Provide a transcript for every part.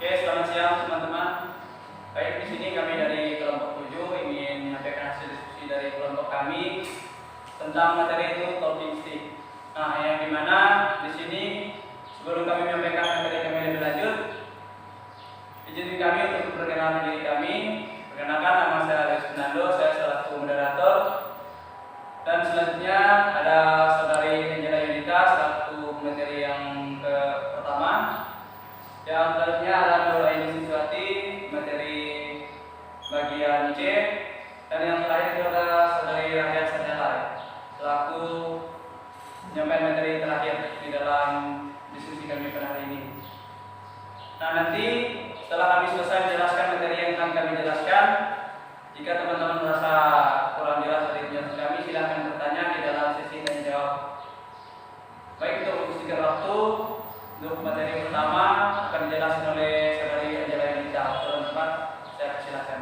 Oke, selamat siang teman-teman. Baik, di sini kami dari kelompok 7 ingin menyampaikan hasil diskusi dari kelompok kami tentang materi itu talking stick. Nah, yang dimana di sini sebelum kami menyampaikan materi kami lebih lanjut, izinkan kami untuk memperkenalkan diri kami. Perkenalkan, nama saya Alex Fernando, saya selaku moderator. Dan selanjutnya ada saudari Angela Yunita selaku materi yang pertama. Yang selanjutnya ada Nuraini Siswati materi bagian C, dan yang terakhir itu ada saudari Rahya Sanjala selaku menyampaikan materi terakhir di dalam diskusi kami pada hari ini. Nah, nanti setelah kami selesai menjelaskan materi yang akan kami jelaskan, jika teman-teman merasa kurang jelas dari penjelasan kami, silahkan bertanya di dalam sesi tanya jawab. Baik, untuk sedikit waktu untuk materi pertama akan dijelaskan oleh saudari Angela Yunita. Teman-teman, saya persilakan.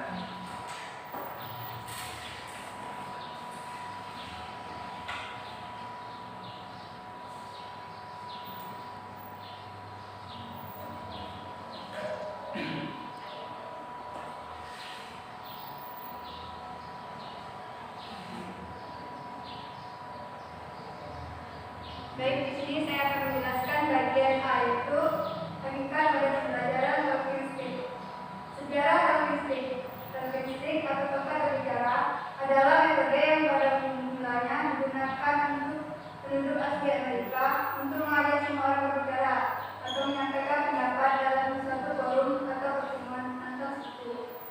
Baik, di sini saya akan menjelaskan bagian A, yaitu teknikal pada pembelajaran talking stick. Sejarah talking stick. Talking stick atau tongkat berbicara adalah metode yang pada mulanya digunakan untuk penduduk asli Amerika untuk mengajak semua orang berbicara atau menyampaikan pendapat dalam suatu forum atau pertemuan antar suku.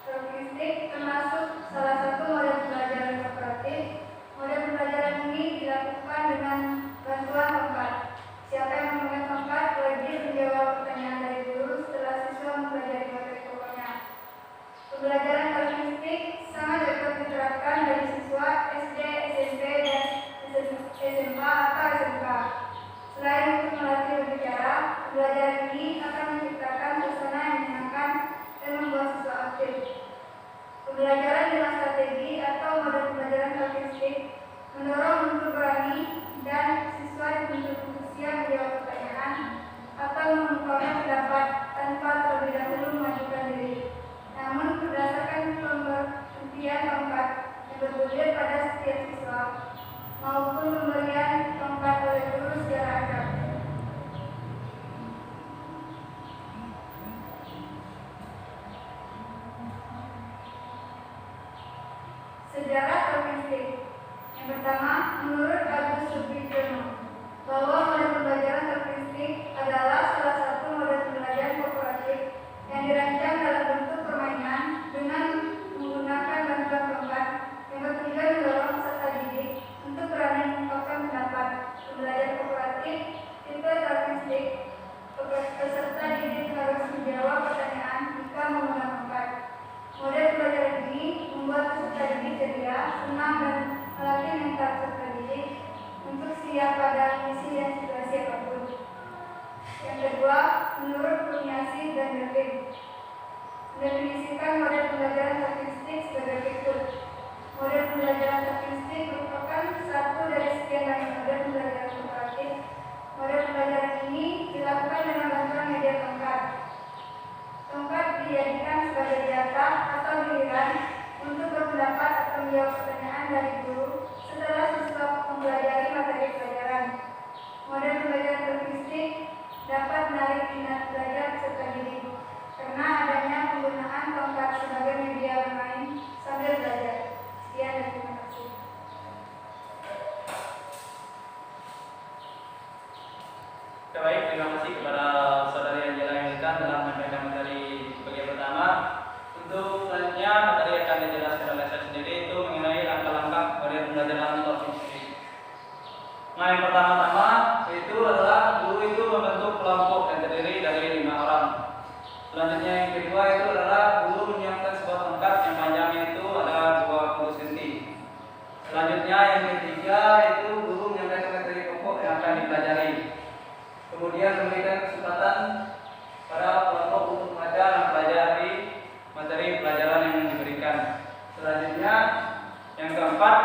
Talking stick termasuk salah satu model pembelajaran kooperatif. Model pembelajaran ini dilakukan dengan bantuan tongkat. Siapa yang memegang tongkat wajib menjawab pertanyaan dari guru setelah siswa mempelajari materi pokoknya. Pembelajaran talking stick sangat dapat diterapkan dari siswa SD, SMP, dan SMA atau SMK. Selain untuk melatih berbicara, pembelajaran ini akan menciptakan suasana yang menyenangkan dan membuat siswa aktif. Pembelajaran dengan strategi atau model pembelajaran talking stick mendorong untuk berani dan siswa dituntut untuk siap menjawab pertanyaan atau mengungkapkan pendapat tanpa terlebih dahulu mengajukan diri. Namun berdasarkan pemberian tongkat yang bergulir pada setiap siswa maupun pemberian tongkat oleh guru secara acak. Sejarah talking stick. Yang pertama, menurut Agus Subidiono, bahwa model pembelajaran talking stick adalah salah satu model pembelajaran kooperatif yang dirancang dalam bentuk permainan dengan menggunakan bantuan tongkat yang bertujuan mendorong peserta didik untuk berani mengungkapkan pendapat. Pembelajaran kooperatif tipe talking stick, peserta didik harus menjawab pertanyaan jika menggunakan tongkat. Model pembelajaran ini membuat peserta didik ceria, senang, dan melatih mental peserta didik untuk siap pada misi dan situasi apapun. Yang kedua, menurut Kurniasih dan Devin, mendefinisikan model pembelajaran talking stick sebagai berikut. Model pembelajaran talking stick merupakan satu dari sekian banyak model pembelajaran kooperatif. Model pembelajaran ini dilakukan dengan bantuan media tongkat. Tongkat dijadikan sebagai data atau giliran untuk berpendapat atau menjawab pertanyaan dari guru setelah siswa mempelajari materi pelajaran. Model pembelajaran talking stick dapat menarik minat belajar peserta didik karena adanya penggunaan tongkat sebagai media bermain sambil belajar. Sekian dan terima kasih. Baik, terima kasih kepada saudari Angela Yunita dalam menyampaikan materi bagian pertama. Untuk selanjutnya materi yang akan dijelaskan oleh saya sendiri itu mengenai langkah-langkah model pembelajaran talking stick. Nah, yang pertama-tama itu adalah guru itu membentuk kelompok yang terdiri dari 5 orang. Selanjutnya yang kedua itu adalah guru menyiapkan sebuah tongkat yang panjangnya itu ada 20 cm. Selanjutnya yang ketiga itu guru menyampaikan materi pokok yang akan dipelajari. Kemudian memberikan kesempatan pada kelompok untuk membaca dan mempelajari materi pelajaran yang diberikan. Selanjutnya yang keempat,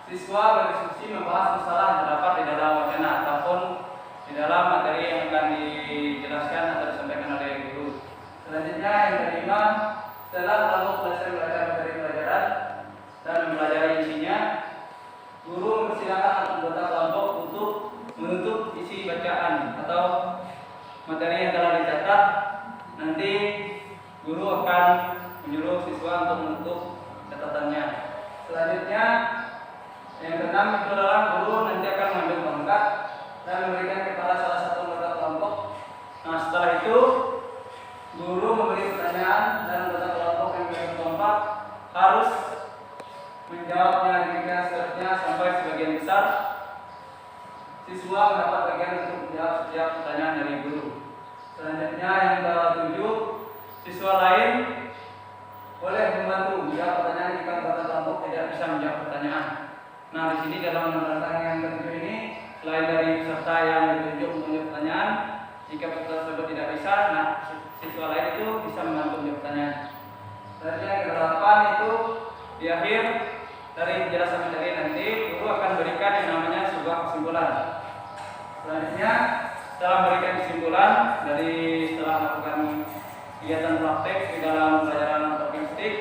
siswa berdiskusi membahas masalah yang terdapat di dalam wacana ataupun di dalam materi yang akan dijelaskan atau disampaikan oleh guru. Setelah kelompok belajar materi pelajaran dan mempelajari isinya, guru mempersilakan anggota kelompok untuk menutup isi bacaan atau materi yang telah dicatat. Nanti guru akan menyuruh siswa untuk menutup catatannya. Selanjutnya, yang keenam itu adalah guru nanti akan mengambil pangkat dan memberikan kepada salah satu anggota kelompok. Nah, setelah itu guru memberi pertanyaan dan anggota kelompok yang berkelompok harus menjawabnya demikian seterusnya sampai sebagian besar siswa mendapat bagian untuk menjawab setiap pertanyaan dari guru. Selanjutnya yang ke-7, siswa lain boleh membantu menjawab pertanyaan jika anggota kelompok tidak bisa menjawab pertanyaan. Nah, di sini dalam menerangkan yang ke-7 ini, selain dari peserta yang ditunjuk menjawab pertanyaan, jika peserta tersebut tidak bisa, nah siswa lain itu bisa membantu menjawab pertanyaan. Selanjutnya yang ke-8 itu di akhir dari penjelasan materi nanti guru akan berikan yang namanya sebuah kesimpulan. Selanjutnya setelah memberikan kesimpulan dari setelah melakukan kegiatan praktek di dalam pelajaran statistik,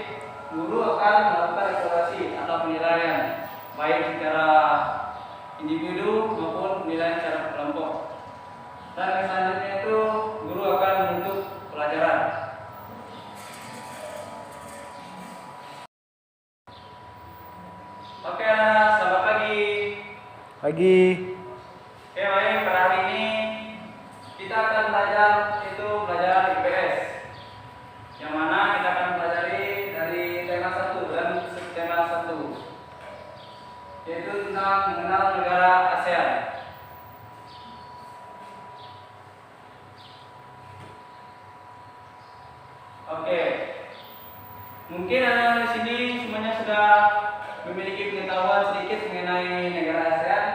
guru akan melakukan evaluasi atau penilaian baik secara individu maupun penilaian secara kelompok. Dan yang selanjutnya itu guru akan menutup pelajaran. Oke, selamat pagi. Pagi. Oke, baik, pada hari ini kita akan belajar pelajaran IPS, yang mana kita akan pelajari dari tema 1 dan subtema 1, yaitu tentang mengenal negara ASEAN. Oke, mungkin anak di sini semuanya sudah memiliki pengetahuan sedikit mengenai negara ASEAN.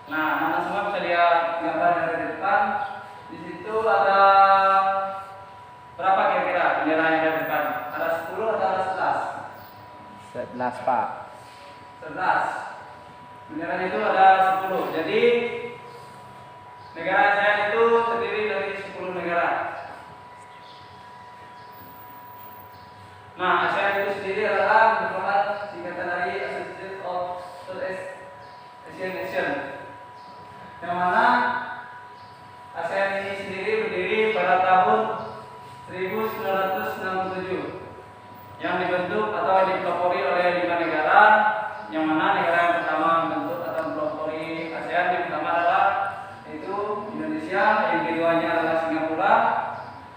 Nah, anak semua bisa lihat gambar yang ada di depan. Di situ ada berapa kira-kira bendera yang ada di depan? Ada 10 atau ada 11? 11, Pak. 11. Benderanya itu ada 10. Jadi negara ASEAN itu terdiri dari 10 negara. Nah, ASEAN itu sendiri adalah merupakan singkatan dari Association of Southeast Asian Nations, yang mana ASEAN ini sendiri berdiri pada tahun 1967, yang dibentuk atau dipelopori oleh 5 negara, yang mana negara yang pertama membentuk atau mempelopori ASEAN yang pertama adalah yaitu Indonesia, yang keduanya adalah Singapura,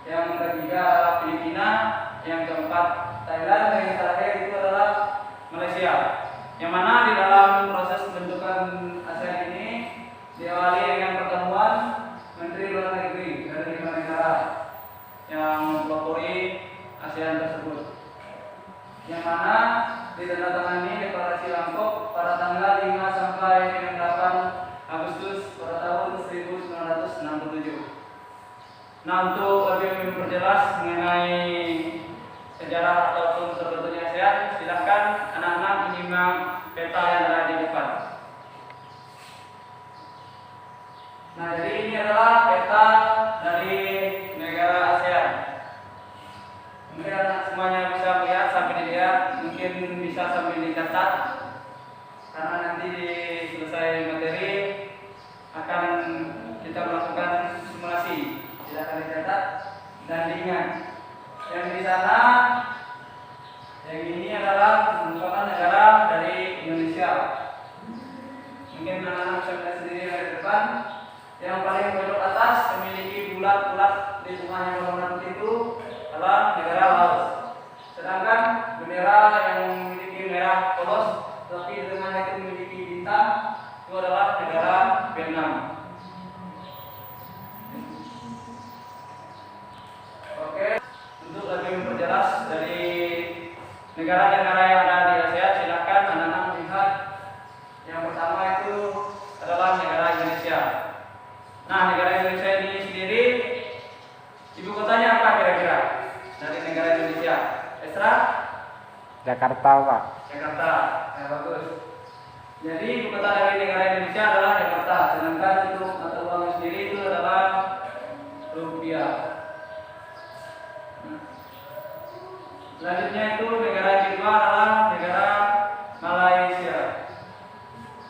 yang ketiga adalah Filipina, yang keempat Thailand, dan yang terakhir itu adalah Malaysia. Yang mana di dalam proses pembentukan ASEAN ini diawali dengan pertemuan Menteri Luar Negeri dari 5 negara yang mempelopori ASEAN tersebut, yang mana ditandatangani deklarasi Bangkok pada tanggal 5 sampai dengan 8 Agustus pada tahun 1967. Nah, untuk lebih memperjelas mengenai sejarah ataupun terbentuknya ASEAN, silakan anak-anak menyimak peta yang ada di depan. Nah, jadi ini adalah peta dari negara ASEAN. Mungkin anak semuanya bisa melihat sampai dilihat, mungkin bisa sambil dicatat, karena nanti di selesai materi akan kita melakukan simulasi. Silakan dicatat dan diingat. Yang di sana, yang ini adalah merupakan negara dari Indonesia. Mungkin anak-anak bisa melihat sendiri dari depan. Yang paling pojok atas memiliki bulat-bulat di tengahnya warna putih itu adalah negara Laos. Sedangkan bendera yang memiliki merah polos tapi di tengahnya itu memiliki bintang itu adalah negara Vietnam. Oke, untuk lebih memperjelas dari negara-negara yang ada di ASEAN, silakan anak-anak melihat. Yang pertama itu adalah negara Indonesia. Nah, negara Indonesia ini sendiri, ibu kotanya apa kira-kira dari negara Indonesia? Esra? Jakarta, Pak. Jakarta, ya bagus. Jadi ibu kota dari negara Indonesia adalah Jakarta, sedangkan untuk mata uangnya sendiri itu adalah rupiah. Selanjutnya itu negara kedua adalah negara Malaysia.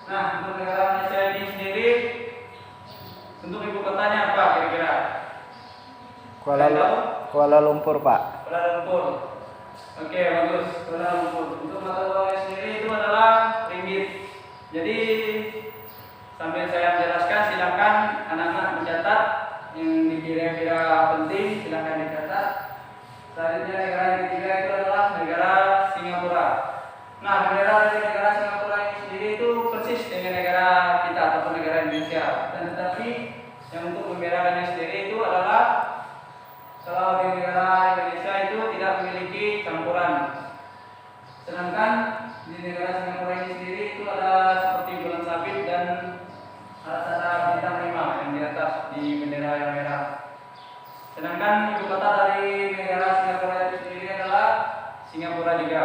Nah, untuk negara Malaysia ini sendiri, untuk ibu kotanya apa kira-kira? Kuala Lumpur, Pak. Kuala Lumpur. Oke, bagus. Kuala Lumpur. Untuk mata uangnya sendiri itu adalah ringgit. Jadi sambil saya menjelaskan, silakan anak-anak mencatat yang dikira-kira penting, silakan dicatat. Selanjutnya negara yang ketiga itu adalah negara Singapura. Nah, bendera dari negara Singapura ini sendiri itu persis dengan negara kita ataupun negara Indonesia. Dan tetapi yang untuk membedakannya sendiri itu adalah kalau di negara Indonesia itu tidak memiliki campuran. Sedangkan di negara Singapura ini sendiri itu ada seperti bulan sabit dan ada bintang 5 yang di atas di bendera yang merah. Sedangkan ibu kota dari negara Singapura itu sendiri adalah Singapura juga.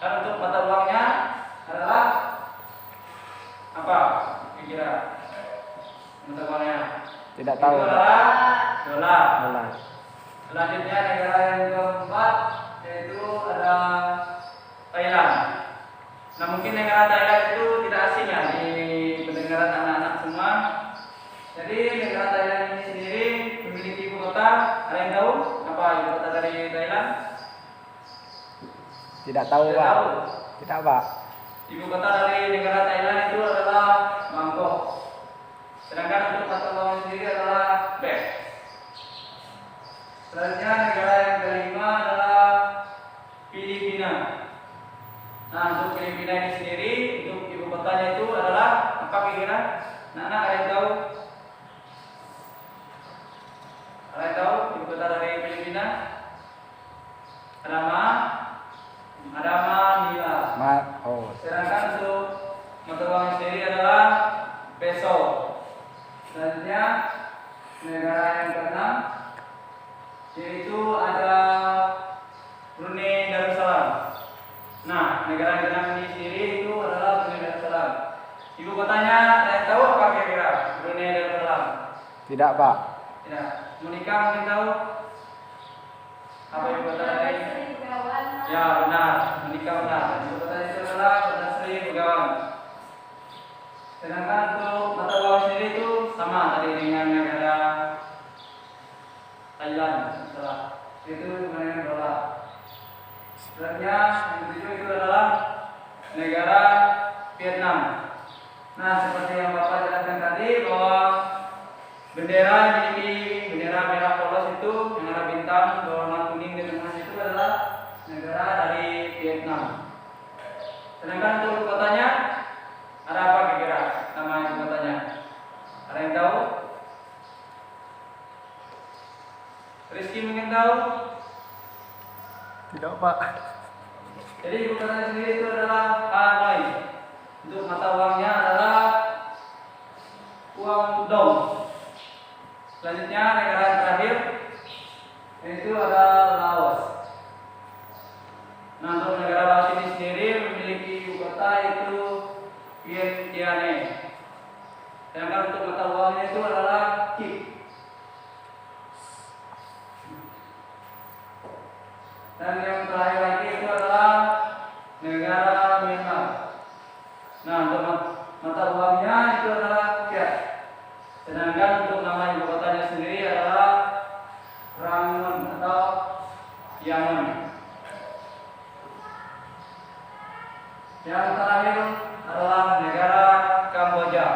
Dan untuk mata uangnya adalah apa? Kira-kira mata uangnya? Tidak tahu, Itu Pak. adalah dolar. Dolar. Selanjutnya negara yang keempat yaitu ada Thailand. Nah, mungkin negara Thailand itu tidak asing ya di pendengaran anak-anak semua. Jadi negara Thailand ini sendiri memiliki ibu kota. Ada yang tahu apa ibu kota dari Thailand? Tidak tahu, Tidak Pak. tahu. Tidak, Pak. Ibu kota dari negara Thailand itu adalah Bangkok. Sedangkan untuk mata uang sendiri adalah baht. Selanjutnya negara yang kelima adalah Filipina. Nah, untuk Filipina ini sendiri, untuk ibu kotanya itu adalah apa kira-kira? Anak-anak ada yang tahu? Ada yang tahu ibu kota dari Filipina? Ada Manila. Sedangkan untuk mata uang sendiri adalah peso. Selanjutnya negara yang keenam yaitu ada Brunei Darussalam. Nah, negara yang keenam ini sendiri itu adalah Brunei Darussalam. Ibu kotanya ada yang tahu apa kira-kira Brunei Darussalam? Tidak, Pak. Tidak. Monica mungkin tahu apa ibu kota dari? Ya, benar. Monica benar. Ibu kota itu adalah Bandar Seri Begawan. Sedangkan untuk mata uang sendiri itu sama tadi dengan negara Thailand, salah. Itu dengan dolar. Selanjutnya yang ketujuh itu adalah negara Vietnam. Nah, seperti yang Bapak jelaskan tadi bahwa bendera yang memiliki bendera merah polos itu yang ada bintang berwarna kuning di tengah itu adalah negara dari Vietnam. Sedangkan untuk ibu kotanya ada apa kira-kira nama ibu kotanya? Ada yang tahu? Rizky mungkin tahu? Tidak, Pak. Jadi ibu kotanya sendiri itu adalah Hanoi. Untuk mata uangnya adalah uang dong. Selanjutnya negara yang terakhir yaitu ada Laos. Nah, untuk negara Laos ini sendiri memiliki ibu kota yaitu Vientiane. Sedangkan untuk mata uangnya itu adalah Kip. Dan yang terakhir lagi itu adalah negara Myanmar. Nah, untuk mata uangnya itu adalah Kyat. Sedangkan untuk nama ibu kotanya sendiri adalah Rangun atau Yangon. Yang terakhir adalah negara Kamboja.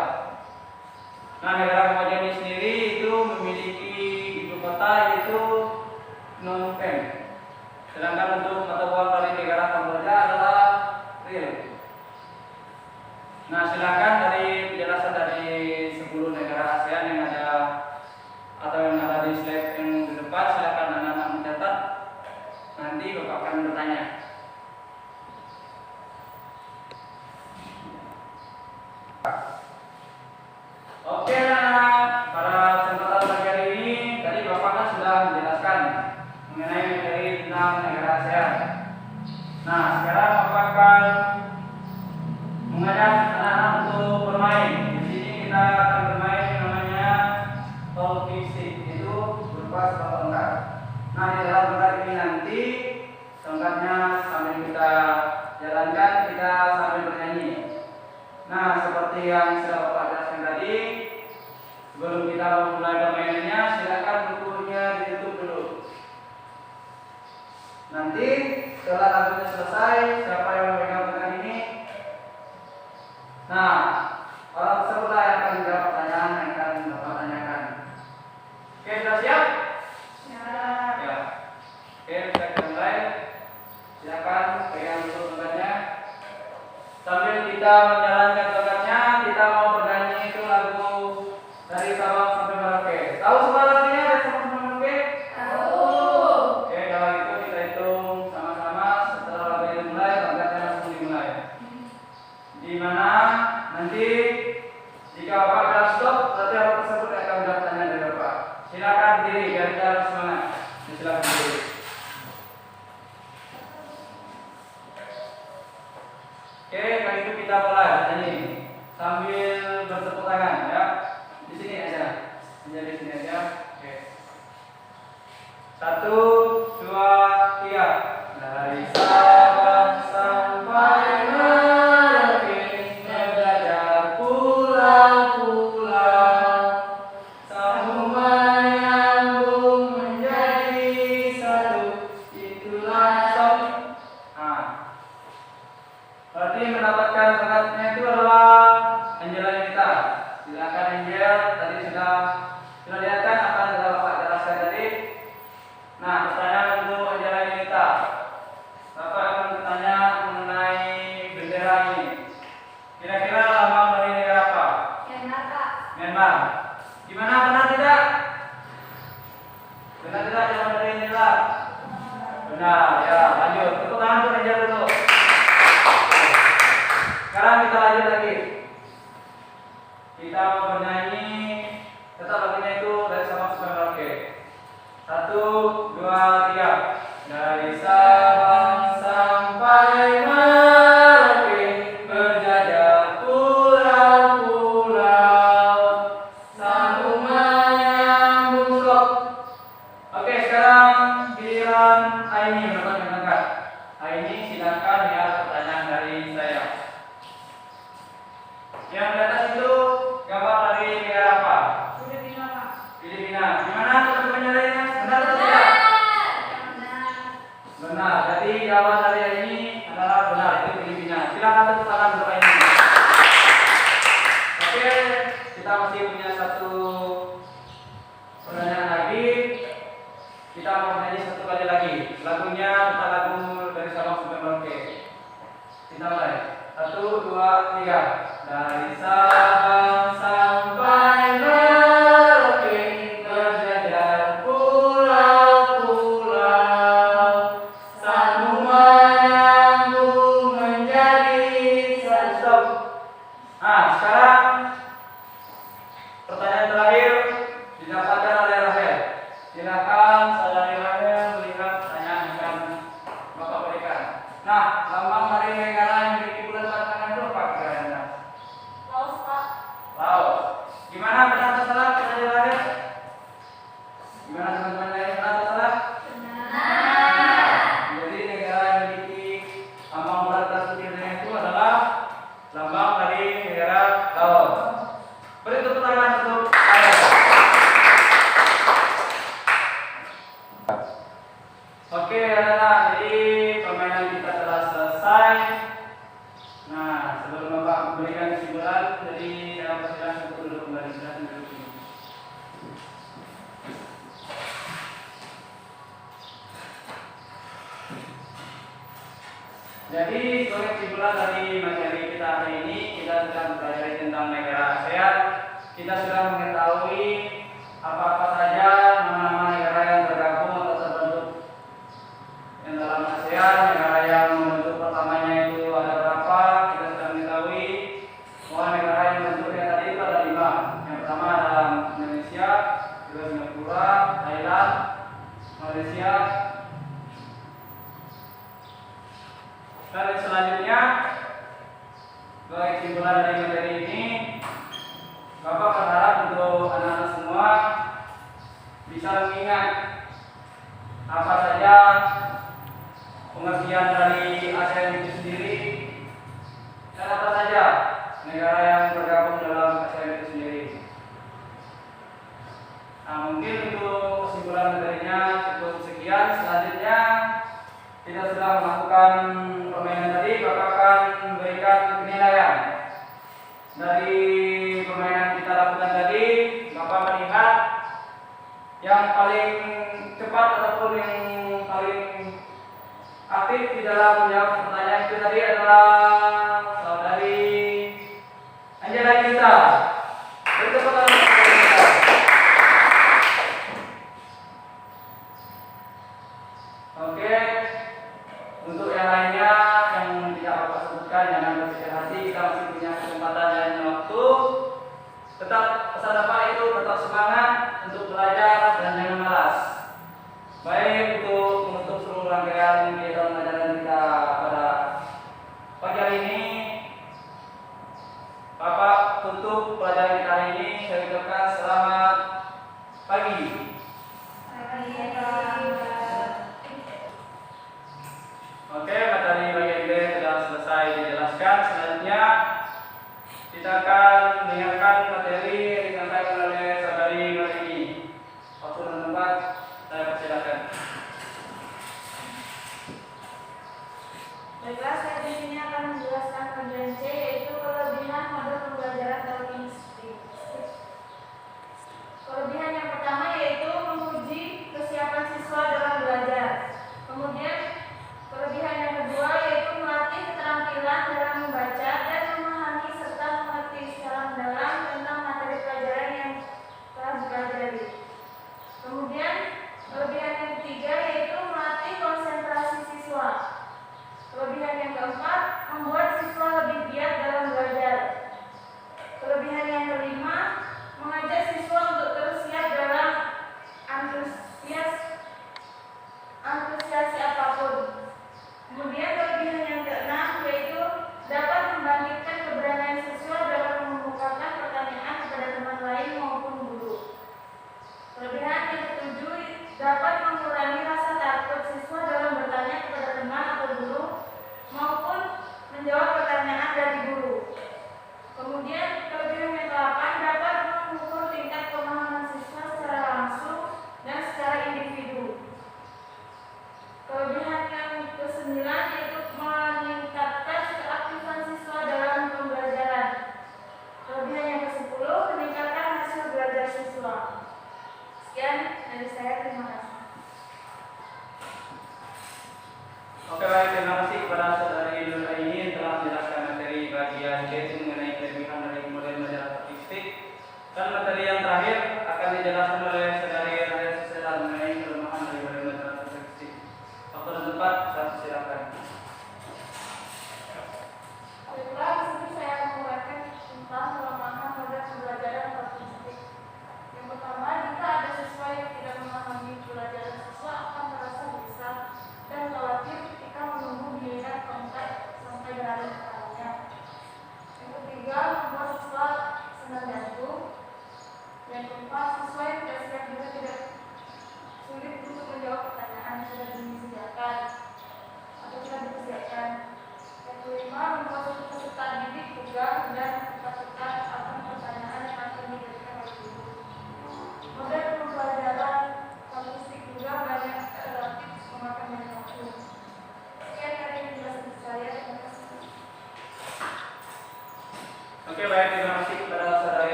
Nah, negara Kamboja ini sendiri itu memiliki ibu kota yaitu Phnom Penh. Sedangkan untuk mata uang dari negara Kamboja adalah riel. Nah, silakan dari penjelasan dari 10 negara ASEAN yang ada atau yang ada di slide yang di depan, silakan anak-anak mencatat. Nanti Bapak akan bertanya. Oke, anak-anak, pada kesempatan pagi hari ini tadi Bapak kan sudah menjelaskan mengenai materi tentang negara ASEAN. Nah, sekarang Bapak akan mengajak anak-anak untuk bermain. Di sini kita akan bermain yang namanya talking stick, itu berupa sebuah tongkat. Nah, di dalam tongkat ini nanti tongkatnya Satu, dua, tiga. Dari Sabang sampai Merauke, menjajah pulau-pulau, sambung menyambung menjadi satu. Itulah song. Berarti mendapatkan tongkatnya itu adalah Angela Yunita. Silakan Angel, tadi sudah lihatkan apa yang sudah Bapak jelaskan tadi. Nah, pertanyaan untuk Angela Yunita. Bapak akan bertanya mengenai bendera ini. Kira-kira lambang dari negara apa? Myanmar, Pak. Myanmar. Gimana, benar tidak? Benar tidak jawaban dari Angela? Benar, ya. Lanjut. Tepuk tangan untuk Angel dulu. Sekarang kita lanjut lagi. Kita mau bernyanyi. Tetap lagunya itu dari Sabang sampai Merauke. Satu, dua, tiga. Dari Sabang sampai Merauke, berjajah pulau-pulau, sambung menyambung. Stop. Oke, sekarang giliran Aini mendapat mendengar. Aini, silakan lihat pertanyaan dari saya. Yang di atas itu gambar dari negara apa? Filipina, Pak. Filipina. Gimana teman-teman lainnya? Benar atau tidak? Benar. Benar. Jadi jawaban dari ini adalah benar, itu Filipina. Silakan tepuk tangan untuk ini. Oke, kita masih punya satu pertanyaan lagi. Kita mau menyanyi satu kali lagi. Lagunya tetap lagu dari Sabang sampai Merauke. Kita mulai. Satu, dua, tiga. Dari Sabang sampai Merauke, berjajah pulau-pulau, sambung menyambung menjadi satu. Sekarang pertanyaan terakhir didapatkan oleh Rahel. Silakan saudari Rahel melihat pertanyaan yang akan Bapak berikan. Nah, lambang dari negara yang memiliki bulan tangan itu apa kira-kira? Laos, Pak. Laos. Gimana, benar atau salah saudari Rahel? Gimana teman-teman lain, benar atau salah? Benar. Jadi negara yang memiliki lambang bulan tersutirnya itu adalah lambang dari negara Laos. Beri tepuk tangan untuk Rahel. Oke, anak-anak, jadi permainan kita telah selesai. Nah, sebelum Bapak memberikan kesimpulan, jadi saya persilakan untuk duduk kembali. Silakan duduk sini. Jadi sebagai kesimpulan dari materi kita hari ini, kita sudah mempelajari tentang negara ASEAN. Kita sudah mengetahui apa-apa saja nama-nama negara yang tergabung atau terbentuk yang dalam ASEAN. Negara yang membentuk pertamanya itu ada berapa? Kita sudah mengetahui bahwa negara yang membentuknya tadi itu ada 5. Yang pertama adalah Indonesia, kedua Singapura, Thailand, Malaysia. Dan selanjutnya, sebagai kesimpulan dari materi ini, Bapak berharap untuk anak-anak semua bisa mengingat apa saja pengertian dari ASEAN itu sendiri dan apa saja negara yang tergabung dalam ASEAN itu sendiri. Nah, mungkin untuk kesimpulan materinya cukup sekian. Selanjutnya kita sudah melakukan permainan tadi. Bapak akan memberikan penilaian dari permainan kita lakukan tadi. Bapak melihat yang paling cepat ataupun yang paling aktif di dalam menjawab pertanyaan itu tadi adalah saudari Angela Yunita. Beri tepuk tangan untuk Angela Yunita. Oke, untuk yang lainnya yang tidak Bapak sebutkan jangan berkecil hati, kita masih punya kesempatan dan waktu. Tetap pesan Bapak itu tetap semangat untuk belajar dan jangan malas. Baik, untuk menutup seluruh rangkaian kegiatan pelajaran kita pada pagi hari ini, Bapak tutup pelajaran kita hari ini. Saya ucapkan selamat pagi. Selamat pagi.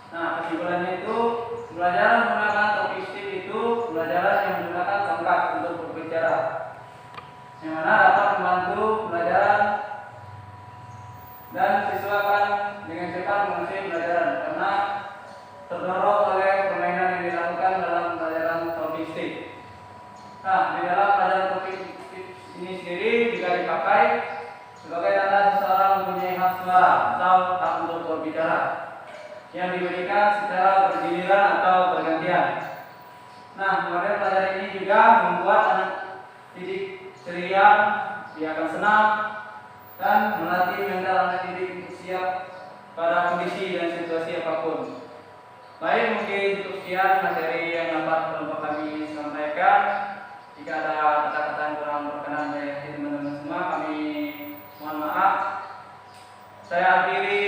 Nah, kesimpulannya itu pembelajaran menggunakan topik stick itu pembelajaran yang menggunakan tongkat untuk berbicara, yang mana dapat membantu pelajaran dan siswa akan dengan cepat menguasai pelajaran karena terdorong oleh permainan yang dilakukan dalam pelajaran topik stick. Nah, di dalam pelajaran topik stick ini sendiri jika dipakai sebagai tanda seseorang mempunyai hak suara atau hak untuk berbicara yang diberikan secara bergiliran atau bergantian. Nah, model pelajaran ini juga membuat anak didik ceria, dia akan senang dan melatih mental anak didik untuk siap pada kondisi dan situasi apapun. Baik, mungkin cukup sekian materi yang dapat kelompok kami sampaikan. Jika ada kata-kata yang kurang berkenan dari teman-teman semua, kami mohon maaf. Saya akhiri,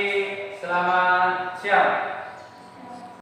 selamat siang.